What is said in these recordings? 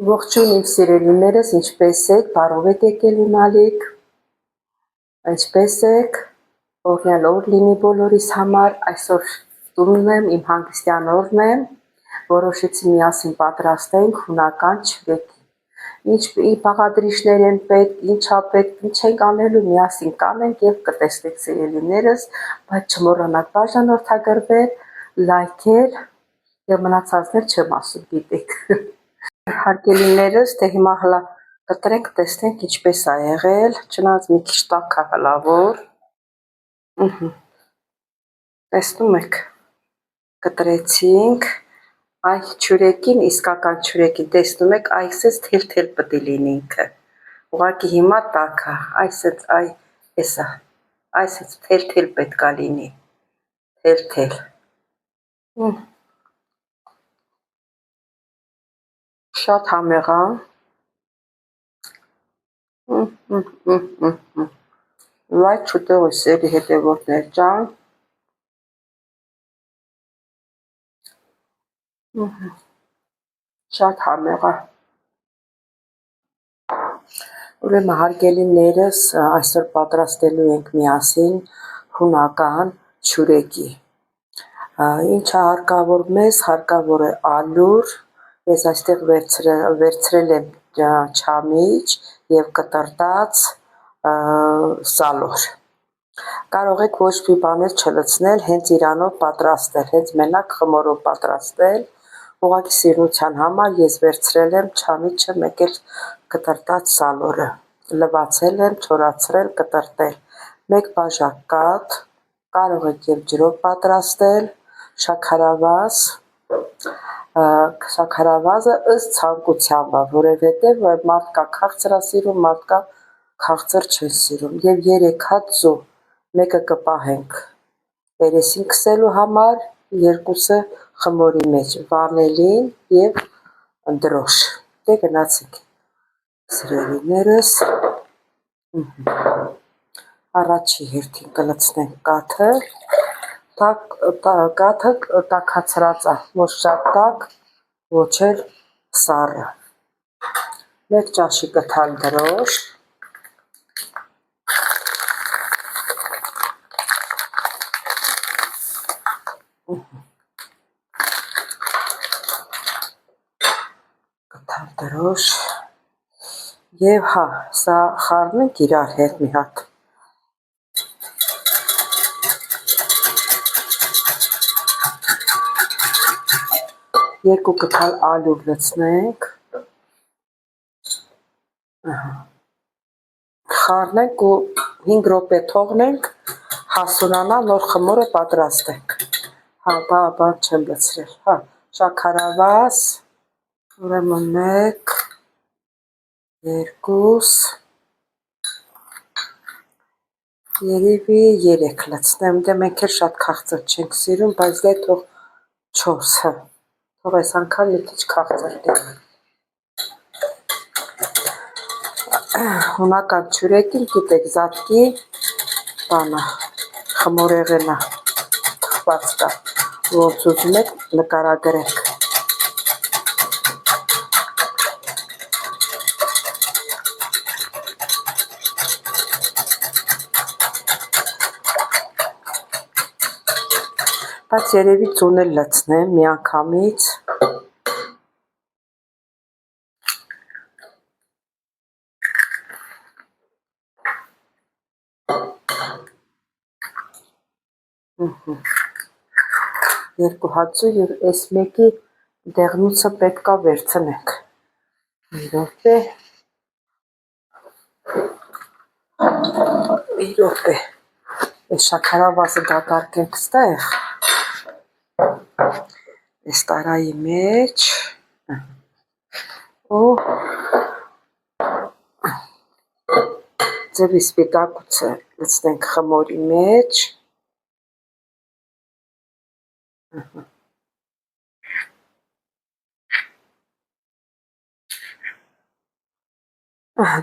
Ողջույն իմ սիրելիներս, ինչպես եք, բարով եք եկել իմ ալիք, ինչպես եք, օրհնյալ օր լինի բոլորիս համար, այսօր տունն եմ, իմ հանգստյան օրն է, որոշեցի միասին պատրաստենք հունական չվեկի, ինչ բաղադրիչներ են պետք, ինչա պետք, ինչ ենք անելու, միասին կանենք և կտեսնենք սիրելիներս, բայց չմոռանաք բաժանորդագրվել, լայքել և մնացածներ չեմ ասում, գիտեք։ Հարգելիներս, դե հիմա հլա կտրենք, տեսնենք ինչպես է եղել, չնայած մի քիչ տաք է հլավոր, տեսնում եք, կտրեցինք, այ չուրեկին, իսկական չուրեկին, տեսնում եք, այսպես թել-թել պտի լինի ինքը, ուղղակի հիմա տաք է, այսպես, էսա, այսպես թել-թել պետք է լինի, թել-թել, շատ համեղ է, վայ չուտեղույս էլի հետևորդներ ջան, շատ համեղ է, ուրեմն հարգելիներս, այսօր պատրաստելու ենք միասին հունական չուրեկի, ինչը հարկավոր մեզ, հարկավոր է ալյուր, ես այստեղ վերցրել եմ չամիչ և կտրտած սալոր, կարող եք ոչ մի բաներ չլցնել, հենց իրանով պատրաստել, հենց մենակ խմորով պատրաստել, ուղղակի սիրունության համար ես վերցրել եմ չամիչը, մեկ էլ կտրտած սալորը, լվացել եմ, չորացրել, կտրտել, մեկ բաժակ կաթ, կարող եք և ջրով պատրաստել, շաքարավազը ըստ ցանկության, որովհետև մարդկա քաղցր է սիրում, մարդկա քաղցր չեն սիրում, և 3 հատ ձու, մեկը կպահենք երեսին քսելու համար, երկուսը խմորի մեջ, վանիլին և դրոշ, դե գնացինք սիրելիներս, առաջի հերթին կլցնենք կաթը, կաթը տաքացրած է, ոչ շատ տաք, ոչ էլ սառը, մեկ ճաշի կթալ դրոշ, և հա, սա խառնենք իրար հետ մի հատ, երկու կթալ ալյուր լցնենք, խառնենք ու 5 րոպե թողնենք, հասունանա, նոր խմորը պատրաստենք, հա, բան չեմ լցրել, հա, շաքարավազ, ուրեմն 1, 2, երևի 3 լցնեմ, դե մենք էլ շատ քաղցր չենք սիրում, բայց դե թող 4, թող այս անգամ մի քիչ քաղցր լինի, հունական չուրեկին, գիտեք, զատկի բանա, խմորեղենա, թխված կա, ոնց ուզում եք նկարագրեք, բայց երևի ծուն էլ լցնեմ մի անգամից, երկու հատ ձու և այս մեկի դեղնուցը պետք է վերցնենք, մի րոպե, այս շաքարավազը դատարկենք ստեղ, այս տարայի մեջ, ու ձևի սպիտակուցը լցնենք խմորի մեջ,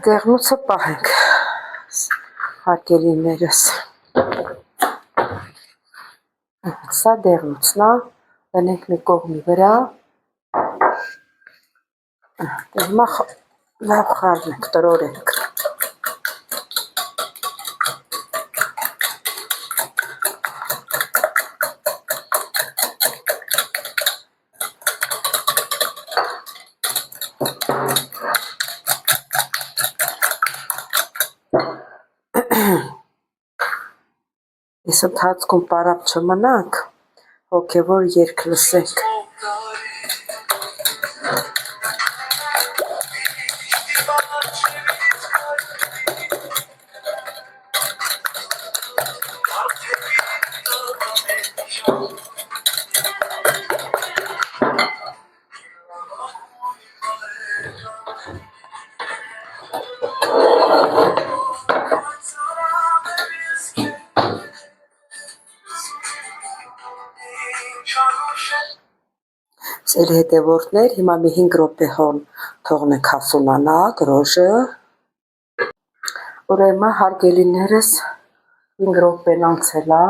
դեղնուցը պահենք, հարգելիներս, սա դեղնուցն է, Բնենք մի կողմի վրա, հիմա լավ խառնենք, տրորենք։ Ես ընթացքում պարապ չմնանք, հոգևոր երգ լսենք։ Սեր հետևորդներ, հիմա մի 5 րոպե թողնենք հասունանա դրոժը։ Ուրեմն հարգելիներս 5 րոպեն անցել է։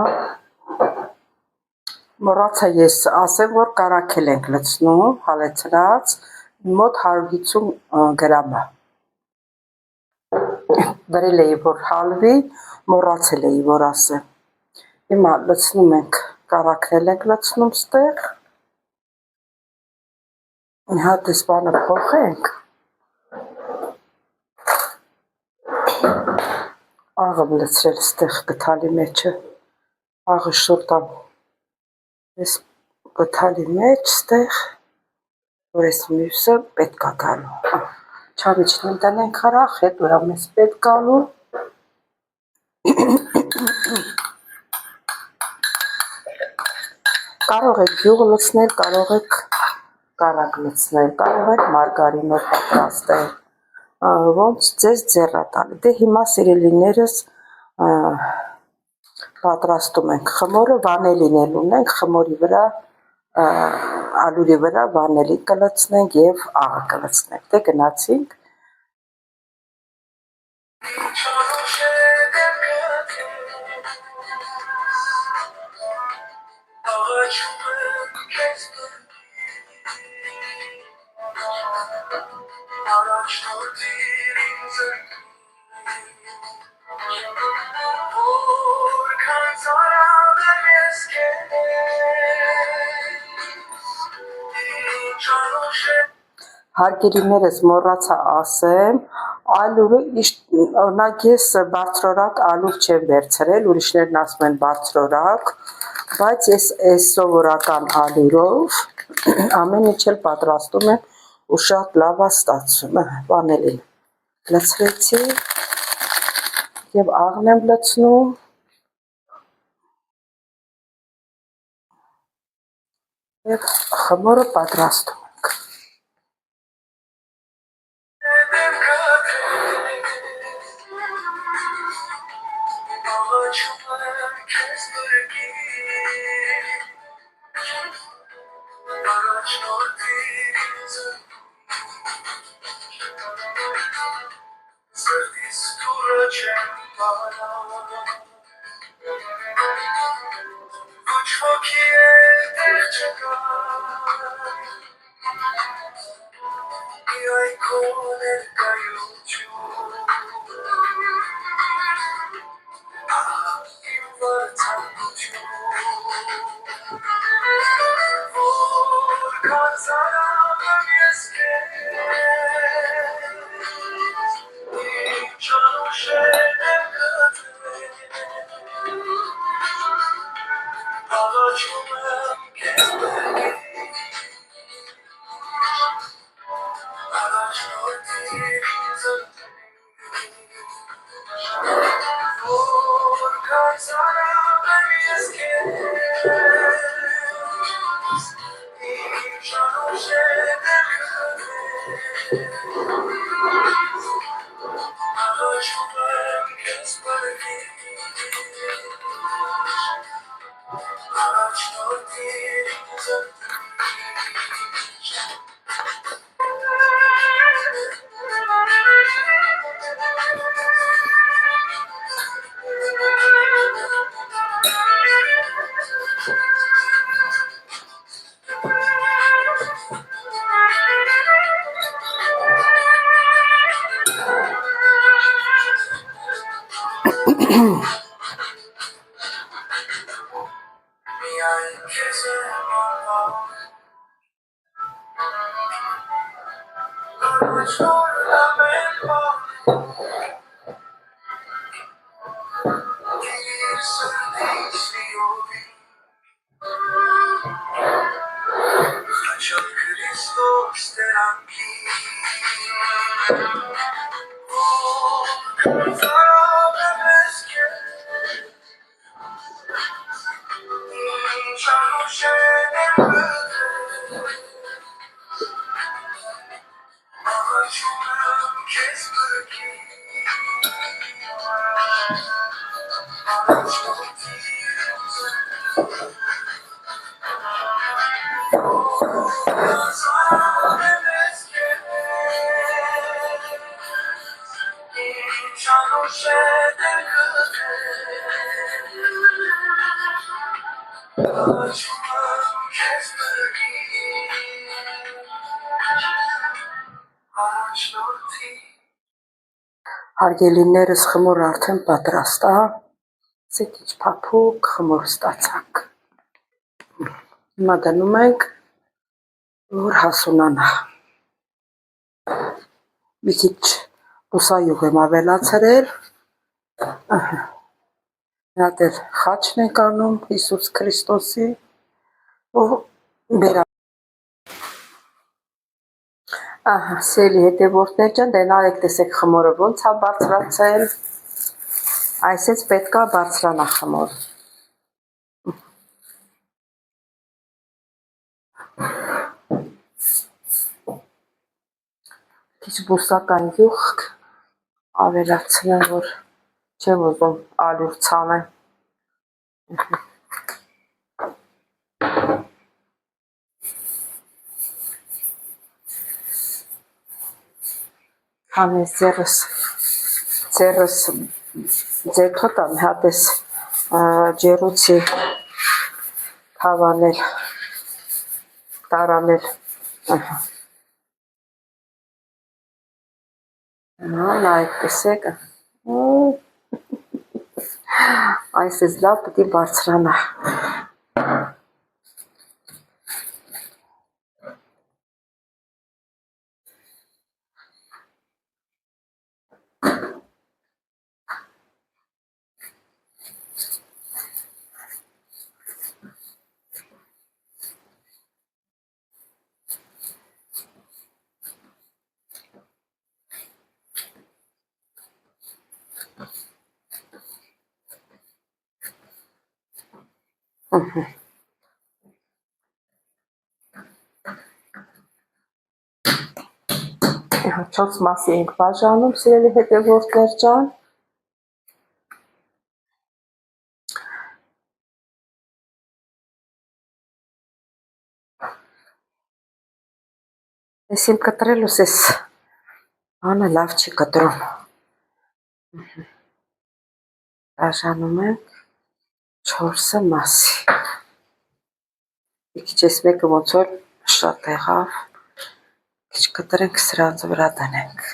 Մոռացա ես ասեմ, որ կարագել ենք լցնում, հալեցրած, մոտ 150 գրամ է։ Դրել էի, որ հալվի, մոռացել էի, որ ասեմ։ Հիմա լցնում ենք, կարագնել ենք լցնում ստեղ։ Մի հատ այս բանը փոխենք։ Աղը լցրել ստեղ գթալի մեջը։ Աղը շոտամ այս գթալի մեջ ստեղ, որ այս մյուսը պետք է գալու։ Չամիչն տնենք հարախ, հետ վրա մեզ պետք գալու։ Կարող եք յուղ լցնել, կարող եք կարագ լցնել, կարող եք մարգարինով պատրաստել, ոնց ձեզ ձեռ է տալի։ Դե հիմա սիրելիներս պատրաստում ենք խմորը, վանելին էլ ունենք, խմորի վրա, ալուրի վրա վանելին կլցնենք և աղը կլցնենք։ Դե գնացինք։ Հարգելիներս մոռացա ասեմ, ալուրը օրինակ ես բարձրորակ ալուր չեմ վերցրել, ուրիշներն ասում են բարձրորակ, բայց ես այս սովորական ալուրով ամեն ինչ էլ պատրաստում եմ ու շատ լավ է ստացվում, վանելին լցրեցի և աղն եմ լցնում և խմորը պատրաստում ենք։ Հարգելիներս խմոր արդեն պատրաստ է, սեքիչ փափուկ խմոր ստացանք։ Հիմա դնում ենք, որ հասունանա։ Մի քիչ բուսայուղ եմ ավելացրել, մի հատ էլ խաչն ենք անում Հիսուս Քրիստոսի, սիրելի հետևորդներ ջան, դե նայեք տեսեք խմորը ոնց է բարձրացել, այսպես պետք է բարձրանա խմոր։ Քիչ բուսական յուղ ավելացնեմ, որ չեմ ուզում ալյուր ցանեմ։ Համես ձերս ձեթոտ եմ հատես ջերուցի թավանել, տարանել, նայեք տեսեք, այսպես լավ պիտի բարձրանա։ Չորս մասի ենք բաժանում, սիրելի հետևորդներ ջան։ Ես իմ կտրելուս ես անը լավ չի կտրում։ Բաժանում ենք 4 մասի։ Մի քիչ ես մեկը ոնց որ շատ եղավ, քիչ կտրենք, սրանց վրա դնենք։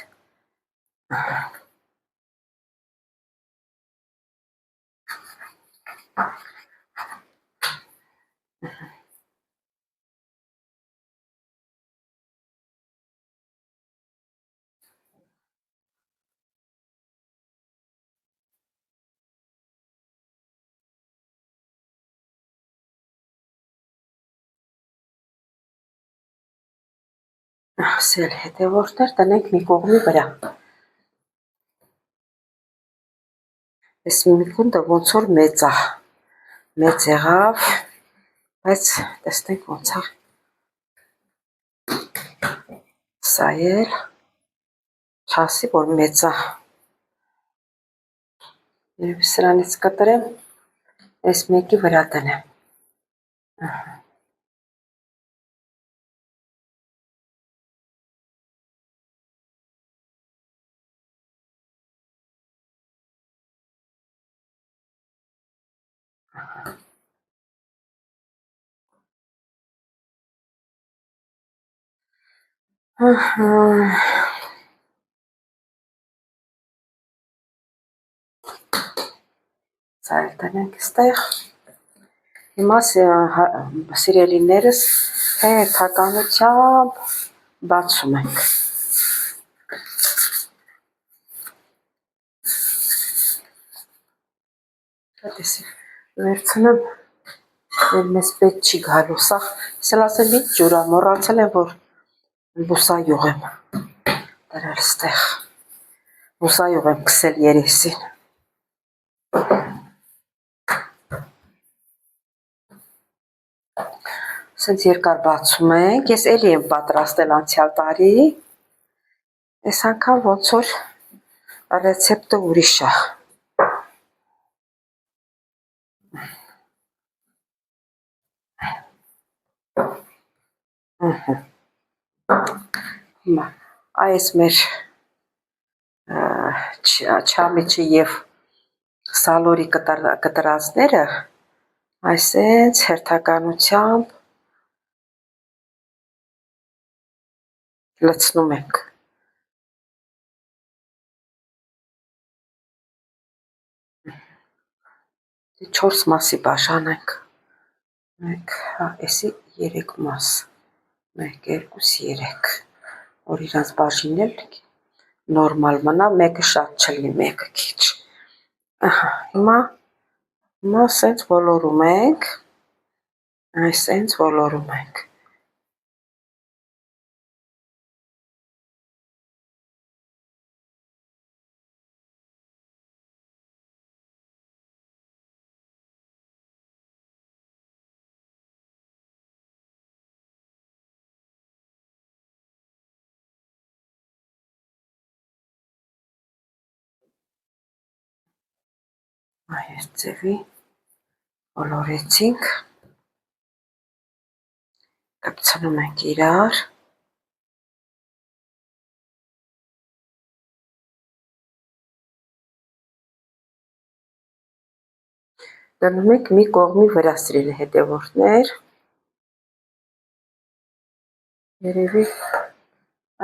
Սիրելի հետևորդներ, տնենք մի կողմի վրա։ Ես մի կունդը ոնց որ մեծ է, մեծ եղավ, բայց տեսնենք ոնց է։ Սա էլ չասի, որ մեծ է։ Երբ սրանից կտրեմ, ես մեկի վրա տնեմ։ Սա էլ տնենք ստեղ։ Հիմա սիրելիներս հերթականությամբ բացում ենք։ Տեսեք, վերցնեմ, մեզ պետք չի գալու, սա ասել մի ջուրա, մոռացել եմ, որ բուսայուղ եմ դրել ստեղ, բուսայուղ եմ քսել երեսին։ Սենց երկար բացում ենք, ես էլի եմ պատրաստել անցյալ տարի, այս անգամ ոնց որ ռեցեպտը ուրիշ է։ Հիմա այս մեր չամիչի և սալորի կտրածները այսենց հերթականությամբ լցնում ենք։ 4 մասի բաժանենք, էսի 3 մաս, 1, 2, 3, որ իրանց բաժինել նորմալ մնա, մեկը շատ չլինի, մեկը քիչ։ Հիմա սենց ոլորում ենք, այսենց ոլորում ենք։ Այս ձևի ոլորեցինք, կպցնում ենք իրար, դնում ենք մի կողմի վրա սիրելի հետևորդներ, երևի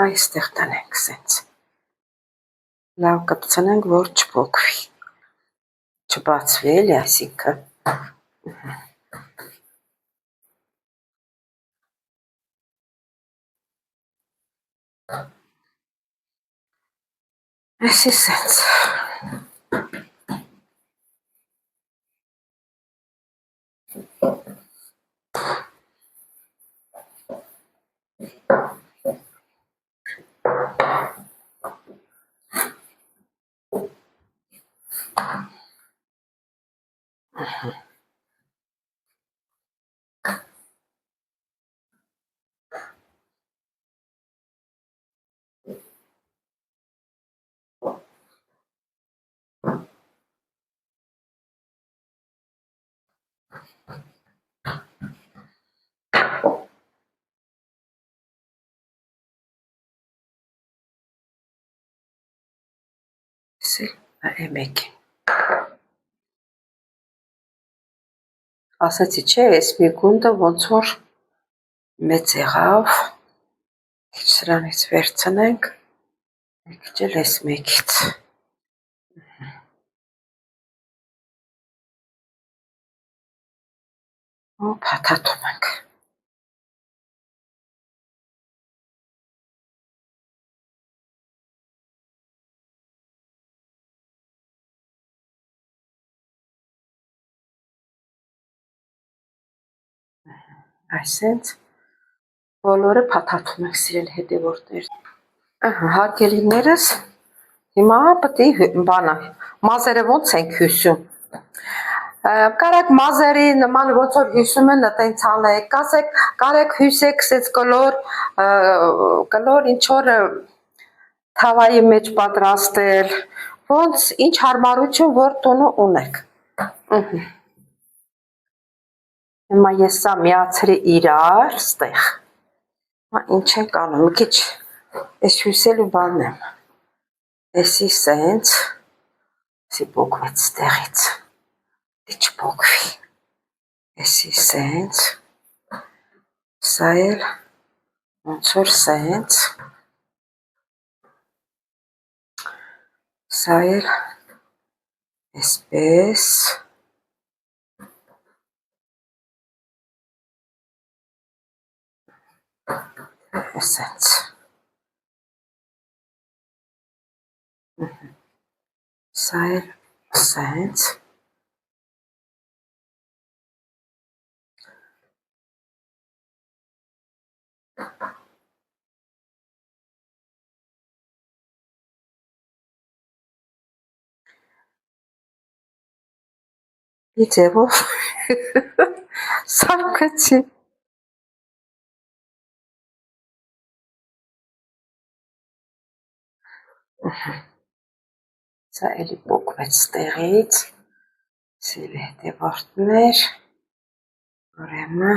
այստեղ տնենք սենց, լավ կպցնենք, որ չպոկվի, չբացվի էլի այսինքն։ Այսի սենց։ Էմեկի։ Ասացի չէ, ես մի գունդը ոնց որ մեծ եղավ, քիչ սրանից վերցնենք, մի քիչ էլ ես մեկից։ Ու փաթաթում ենք։ Այսենց բոլորը փաթաթում ենք սիրել հետևորդներ։ Հարգելիներս, հիմա պետք է բանը, մազերը ոնց ենք հյուսում։ Կարեք մազերի նման ոնց որ հյուսում են տենց անեք, կարեք հյուսեք սենց կլոր ինչ որ թավայի մեջ պատրաստել, ոնց ինչ հարմարություն որ տունը ունեք։ Հիմա ես սա միացրի իրար ստեղ, ինչ ենք անում, մի քիչ ես հյուսելու բանն եմ, էսի սենց, էսի պոկվեց ստեղից, չպոկվի, էսի սենց, սա էլ ոնց որ սենց, սա էլ էսպես, Էսենց։ Սա էլ էսենց։ Մի ձևով սարքեցի։ Սա էլի պոկվեց տեղից, սելի հետևորդներ, ուրեմն մի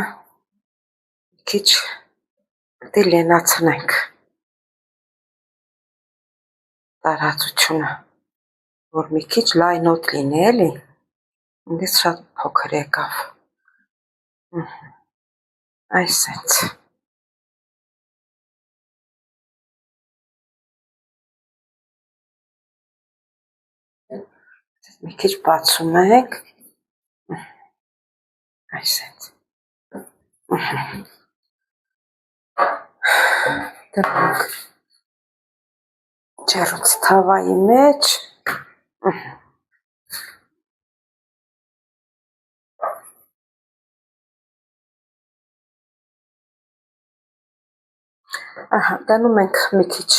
քիչ դե լենացնենք տարածությունը, որ մի քիչ լայնոտ լինի էլի, ինձ շատ փոքր եկավ, այսենց, մի քիչ բացում ենք, այսենց, դրենք ջեռոց թավայի մեջ, դնում ենք մի քիչ,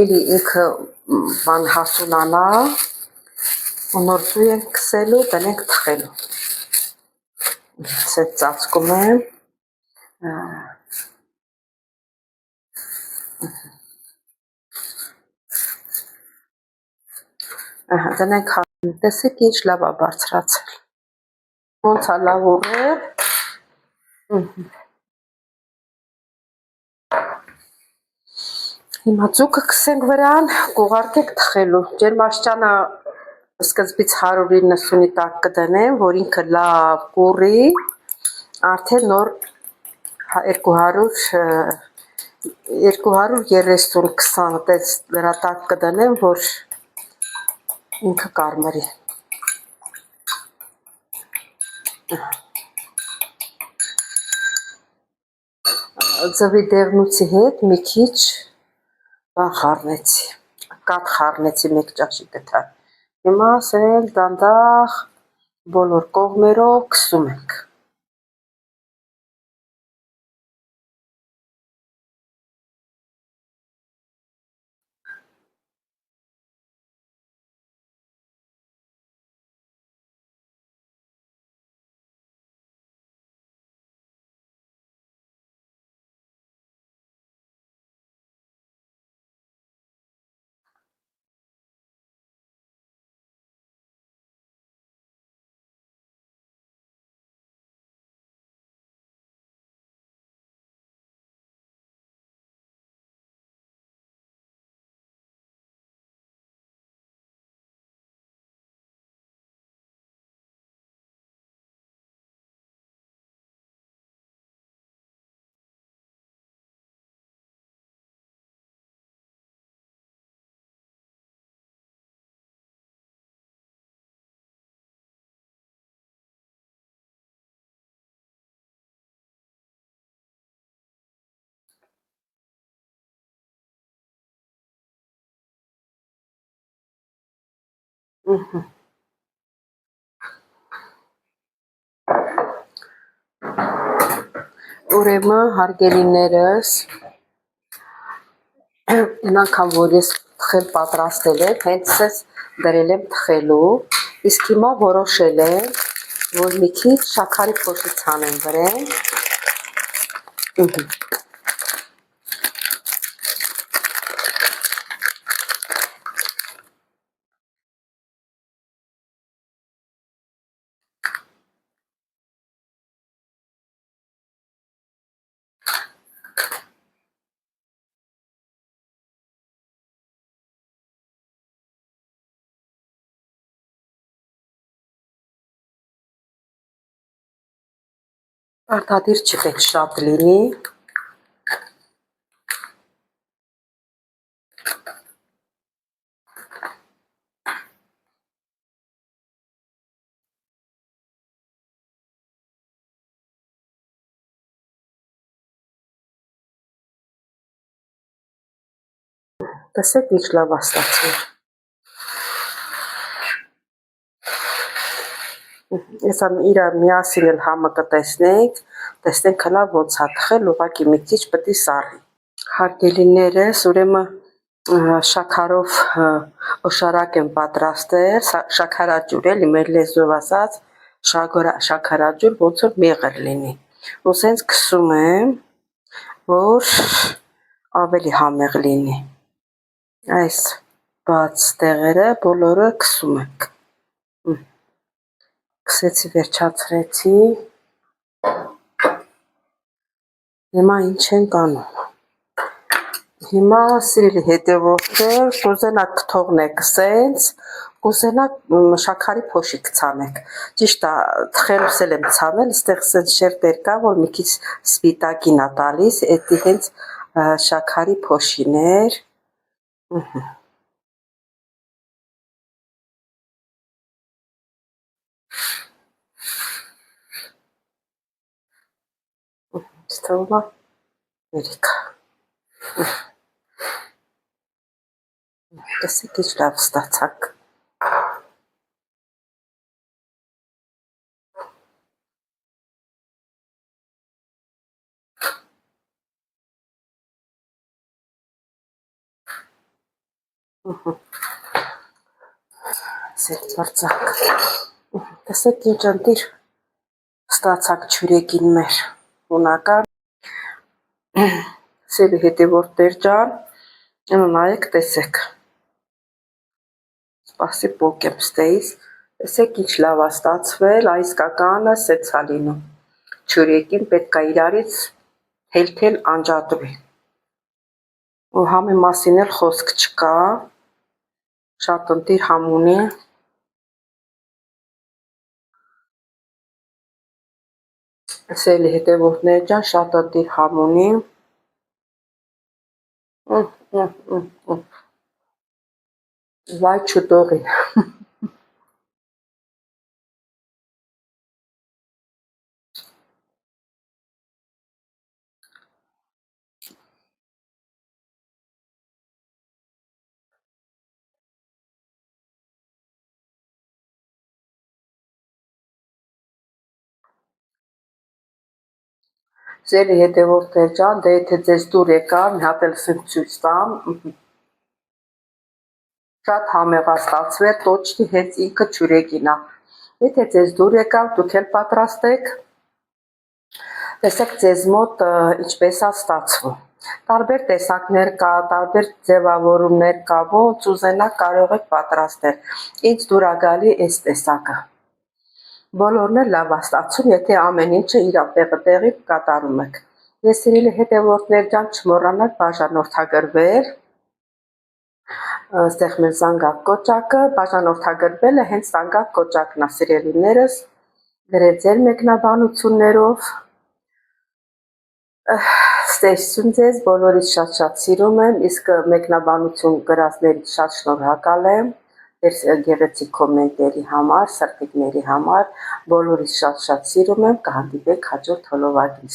էլի ինքը բան հասունանա, ու նոր ձու ենք կսելու, դնենք թխելու, սետ ծածկում եմ, դնենք տեսեք ինչ լավ է բարձրացել, ոնց է լավ ուռել, հիմա ձուկը կսենք վրան, կուղարկենք թխելու, ջերմաստիճանը սկզբից 190-ի տակ կդնեմ, որ ինքը լավ կուռի, արդեն նոր 230-20 տես դրա տակ կդնեմ, որ ինքը կարմրի։ Ձվի դեղնուցի հետ մի քիչ բան խառնեցի, կաթ խառնեցի մեկ ճաշի գթա, հիմա սել դանդաղ բոլոր կողմերով քսում ենք։ Ուրեմն հարգելիներս, այն անգամ որ ես թխել պատրաստել եմ, հենց ես դրել եմ թխելու, իսկ հիմա որոշել եմ, որ մի քիչ շաքարի փոշի ցանեմ վրան, արտադիր չպետք շատ լինի, Տեսեք ինչ լավ է ստացվել։ Ես իրար միասին էլ համը տեսնենք հլա ոնց է թխել, ուղղակի մի քիչ պետք է սառի։ Հարգելիներս, ուրեմն շաքարով օշարակ եմ պատրաստել, շաքարաճուր էլի մեր լեզվով ասած, շաքարաճուր ոնց որ մեղր լինի։ Ու սենց քսում եմ, որ ավելի համեղ լինի։ Այս բաց տեղերը բոլորը քսում ենք։ Քսեցի, վերջացրեցի։ Հիմա ինչ ենք անում։ Հիմա սիրելի հետևորդներ, կուզենաք թողնեք սենց, կուզենաք շաքարի փոշիկ ցանեք։ Ճիշտ է, թխելուս էլ եմ ցանել, այստեղ սենց շերտեր կա, որ մի քիչ սպիտակին է տալիս, էդի հենց շաքարի փոշիներ։ Թողնա երիք։ Տեսեք ինչ լավ ստացանք։ Սեր բարձակ։ Տեսեք ինչ ընտիր ստացանք չուրեկին մեր հունական։ Սերի հետևորդներ ջան, նայեք տեսեք։ Սպասի պոկեմ ստեից, տեսեք ինչ լավ է ստացվել, այս կականը սենց է լինում։ Չուրեկին պետք է իրարից թել անջատվի։ Ու համի մասին էլ խոսք չկա, շատ ընտիր համ ունի։ Սերի հետևորդներ ջան, շատ ընտիր համ ունի։ Վայ չուտողին։ Սերի հետևորդներ ջան, դե եթե ձեզ դուր եկա, մի հատ էլ սենց ցույց տամ։ Շատ համեղ է ստացվել, տոճնի հենց ինքը չուրեկին է։ Եթե ձեզ դուր եկավ, դուք էլ պատրաստեք, տեսեք ձեզ մոտ ինչպես է ստացվում։ Տարբեր տեսակներ կա, տարբեր ձևավորումներ կա, ոնց ուզենաք կարող եք պատրաստել։ Ինձ դուր է գալի այս տեսակը։ Բոլորն էլ լավ է ստացվում, եթե ամեն ինչը իր տեղի կատարում եք։ Ես սիրելի հետևորդներ ջան, չմոռանաք բաժանորդագրվել, այստեղ մեր զանգակ կոճակը, բաժանորդագրվելը հենց զանգակ կոճակն է, սիրելիներս, գրել ձեր մեկնաբանություններով, ստեսություն ձեզ, բոլորից շատ սիրում եմ, իսկ մեկնաբանություն գրածներից շատ շնորհակալ եմ, ձեր գեղեցիկ կոմենտերի համար, սրտիկների համար, բոլորից շատ սիրում եմ, կհանդիպենք հաջորդ հոլովակին։